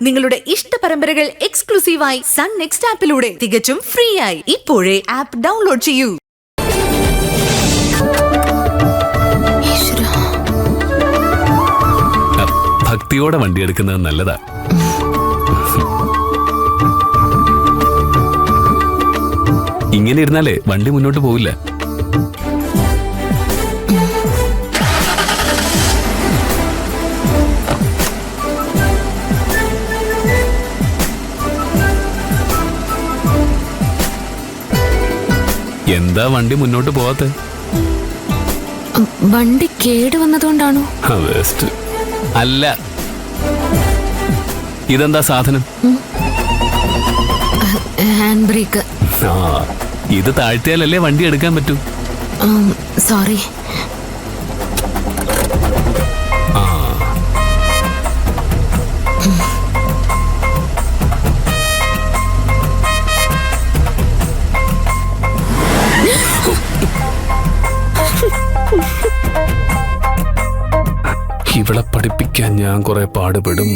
നിങ്ങളുടെ ഇഷ്ട പരമ്പരകൾ എക്സ്ക്ലൂസീവായി സൺ നെക്സ്റ്റ് ആപ്പിലൂടെ തികച്ചും ഫ്രീ ആയി ഇപ്പോഴേ ആപ്പ് ഡൗൺലോഡ് ചെയ്യൂ. ഭക്തിയോടെ വണ്ടി എടുക്കുന്നത് നല്ലതാ. ഇങ്ങനെ ഇരുന്നാലേ വണ്ടി മുന്നോട്ട് പോവില്ല. എന്താ വണ്ടി മുന്നോട്ട് പോവാത്തെ? വണ്ടി കേട് വന്നതുകൊണ്ടാണോ? അല്ല, ഇതെന്താ സാധനം? Hand brake. ഇത് താഴ്ത്തിയാലല്ലേ വണ്ടി എടുക്കാൻ പറ്റൂ. സോറി. ഇവളെ പഠിപ്പിക്കാൻ ഞാൻ കുറെ പാടുപെടും.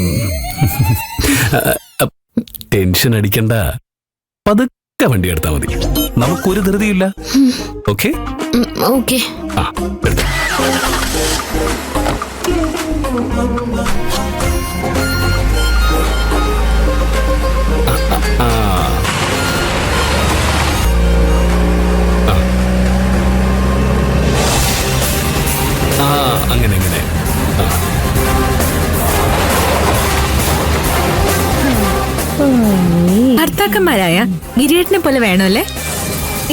ടെൻഷൻ അടിക്കണ്ട, പതുക്കെ വണ്ടി എടുത്താൽ മതി. നമുക്കൊരു ധൃതിയില്ല. Okay okay. അങ്ങനെ അങ്ങനെ. ഭർത്താക്കന്മാരായ ഗിരിയേട്ടനെ പോലെ വേണമല്ലേ?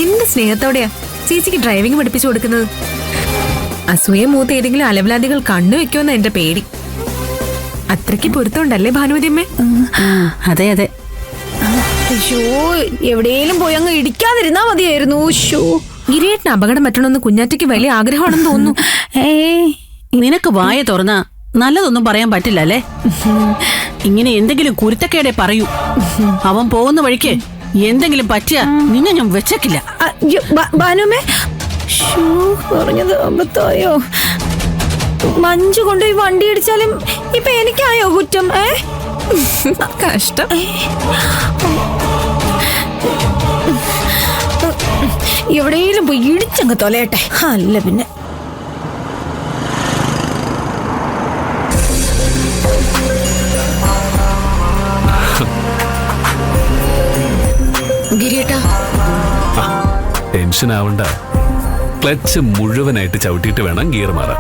എന്ത് സ്നേഹത്തോടെയാ ചേച്ചിക്ക് ഡ്രൈവിംഗ് പഠിപ്പിച്ചു കൊടുക്കുന്നത്. അസൂയ മൂത്ത് ഏതെങ്കിലും അലവലാദികൾ കണ്ണു വെക്കുമെന്ന എന്റെ പേടി. അത്രയ്ക്ക് പൊരുത്തമുണ്ടല്ലേ ഭാനുമതി അമ്മേ? അതെ അതെ. അയ്യോ, എവിടെയെങ്കിലും പോയി അങ്ങ് ഇടിക്കാതിരുന്നാ മതിയായിരുന്നു. ഗിരിയേട്ടന് അപകടം പറ്റണമെന്ന് കുഞ്ഞാറ്റയ്ക്ക് വലിയ ആഗ്രഹമാണെന്ന് തോന്നുന്നു. നിനക്ക് വായ തുറന്നാ നല്ലതൊന്നും പറയാൻ പറ്റില്ലല്ലേ? ഇങ്ങനെ എന്തെങ്കിലും കുരുത്തക്കേടെ പറയൂ. അവൻ പോകുന്ന വഴിക്ക് എന്തെങ്കിലും പറ്റിയ നിന്നെ ഞാൻ വെച്ചേക്കില്ല. ഭാനുമേ, പറഞ്ഞത് അബദ്ധമായോ? മഞ്ജു കൊണ്ട് ഈ വണ്ടി ഇടിച്ചാലും ഇപ്പൊ എനിക്കായോ കുറ്റം? കഷ്ടം. എവിടെയെങ്കിലും പോയി ഇടിച്ചങ്ങ് തൊലയട്ടെ. അല്ല പിന്നെ ഗിരിയേട്ടാ, ടെൻഷൻ ആവണ്ട. ക്ലച്ച് മുഴുവനായിട്ട് ചവിട്ടിയിട്ട് വേണം ഗിയർ മാറാൻ.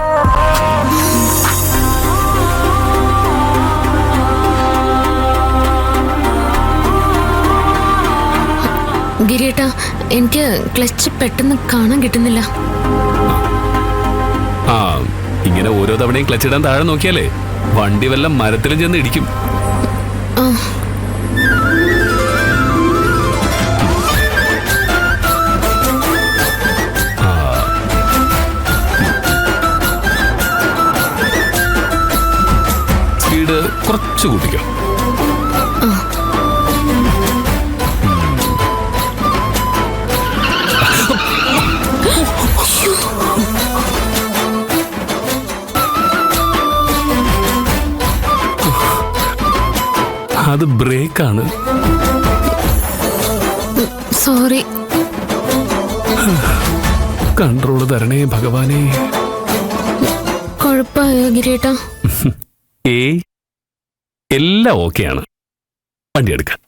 ഗിരിയേട്ടാ, എനിക്ക് ക്ലച്ച് പെട്ടെന്ന് കാണാൻ കിട്ടുന്നില്ല. ഇങ്ങനെ ഓരോ തവണയും ക്ലച്ച് ഇടാൻ താഴെ നോക്കിയാലേ വണ്ടി വല്ല മരത്തിലും ചെന്ന് ഇടിക്കും. സ്പീഡ് കുറച്ച് കൂട്ടിക്കോ. അത് ബ്രേക്കാണ്. സോറി. കൺട്രോള് തരണേ ഭഗവാനെ. കുഴപ്പമായോ ഗിരിയേട്ടാ? എല്ലാം ഓക്കെയാണ്. വണ്ടി എടുക്കാം.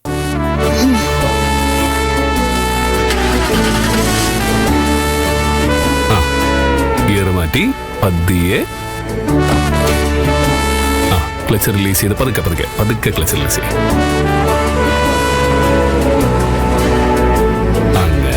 ഗിയർ മാറ്റി പതിയെ. ക്ലച്ച് റിലീസ് ചെയ്ത് പതുക്കെ പതുക്കെ പതുക്കെ ക്ലച്ച് റിലീസ് ചെയ്യും. അങ്ങനെ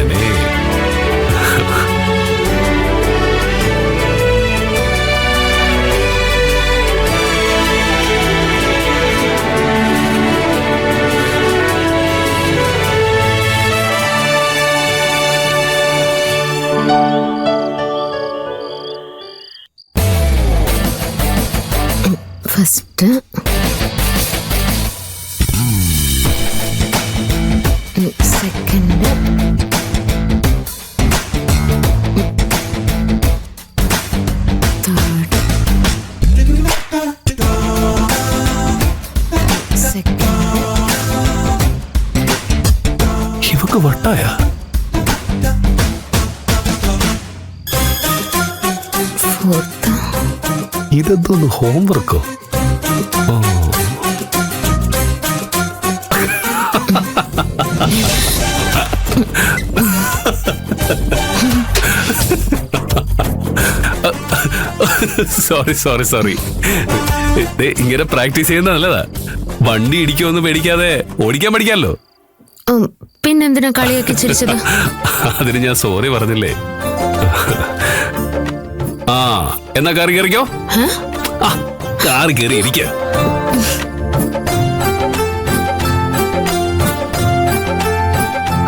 ഫസ്റ്റ് സെക്കൻഡ് തേർഡ് ഇവക്ക് വട്ടായ ഇതെന്തോന്ന് ഹോംവർക്കോ? സോറി ഇങ്ങനെ പ്രാക്ടീസ് ചെയ്യുന്ന നല്ലതാ. വണ്ടി ഇടിക്കുമെന്ന് പേടിക്കാതെ ഓടിക്കാൻ പഠിക്കാമല്ലോ. പിന്നെന്തിനാ കളിയൊക്കെ ചിരിച്ചത്? അതിന് ഞാൻ സോറി പറഞ്ഞില്ലേ. ആ എന്നാ കാറി കയറിക്കോ. കാറി കയറി ഇരിക്ക.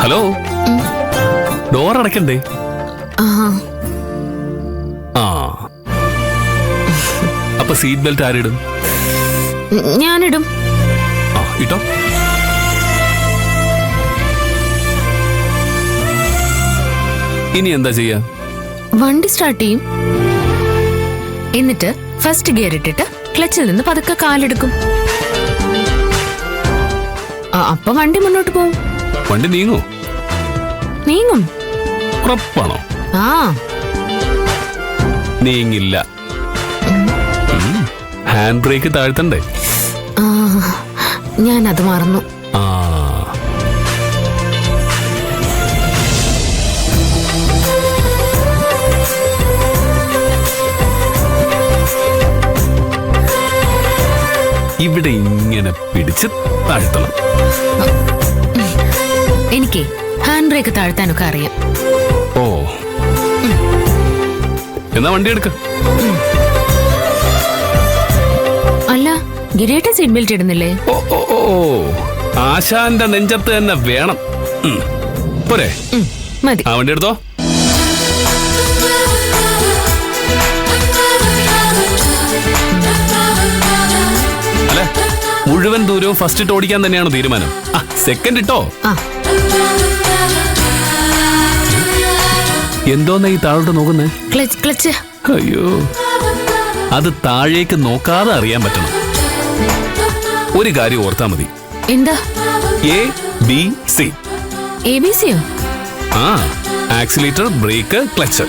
ഹലോ, ഡോർ അടക്കണ്ടേ? ആ അപ്പൊ സീറ്റ് ബെൽറ്റ് ആരിടും? ഞാനിടും. ആ ഇട്ടോ. ഇനി എന്താ ചെയ്യാ? വണ്ടി സ്റ്റാർട്ട് ചെയ്യും. എന്നിട്ട് ഫസ്റ്റ് ഗിയർ ഇട്ടിട്ട് ക്ലച്ചിൽ നിന്ന് പതുക്കെ കാലെടുക്കും. അപ്പൊ വണ്ടി മുന്നോട്ട് പോവും. വണ്ടി നീങ്ങോ? നീങ്ങും. ഉറപ്പാണോ? ആ നീങ്ങില്ല. Hand brake താഴ്ത്തണ്ടേ? ഞാനത് മറന്നു. ആ ഇവിടെ ഇങ്ങനെ പിടിച്ച് താഴ്ത്തണം. എനിക്ക് ഹാൻഡ് ബ്രേക്ക് താഴ്ത്താനൊക്കെ അറിയാം. ഓ എന്നാ വണ്ടി എടുക്ക. അല്ല, ഗിരിയേട്ടൻ സീറ്റ് ബെൽറ്റ് ഇടുന്നില്ലേ? ഓ ഓ ഓ ആശാന്റെ നെഞ്ചത്ത് തന്നെ വേണം. പോരെ? മതി. ആ വണ്ടി എടുത്തോ. അല്ലെ മുഴുവൻ ദൂരവും ഫസ്റ്റ് ഇട്ട് ഓടിക്കാൻ തന്നെയാണ് തീരുമാനം. സെക്കൻഡ് ഇട്ടോ. എന്തോന്നാ ഈ താഴോട്ട് നോക്കുന്നേ? ക്ലച്ച്. അയ്യോ, അത് താഴേക്ക് നോക്കാതെ അറിയാൻ പറ്റണം. ഒരു കാര്യം ഓർത്താ മതി. എന്താ? ABC. ABCയോ? ആ ആക്സിലേറ്റർ, ബ്രേക്ക്, ക്ലച്ച്.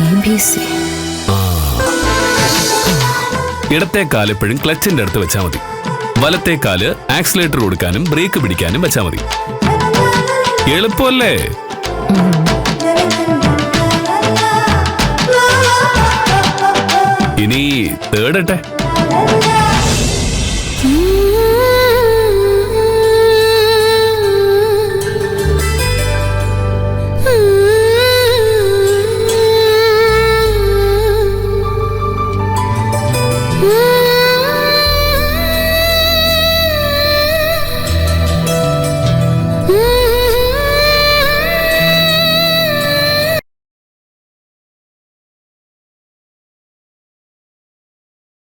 ABC. ഇടത്തെ കാല് എപ്പോഴും ക്ലച്ചിന്റെ അടുത്ത് വെച്ചാൽ മതി. വലത്തെ കാല് ആക്സിലേറ്റർ കൊടുക്കാനും ബ്രേക്ക് പിടിക്കാനും വെച്ചാൽ മതി. എളുപ്പമല്ലേ? ഇനി തേർഡ് ഇട്ടെ.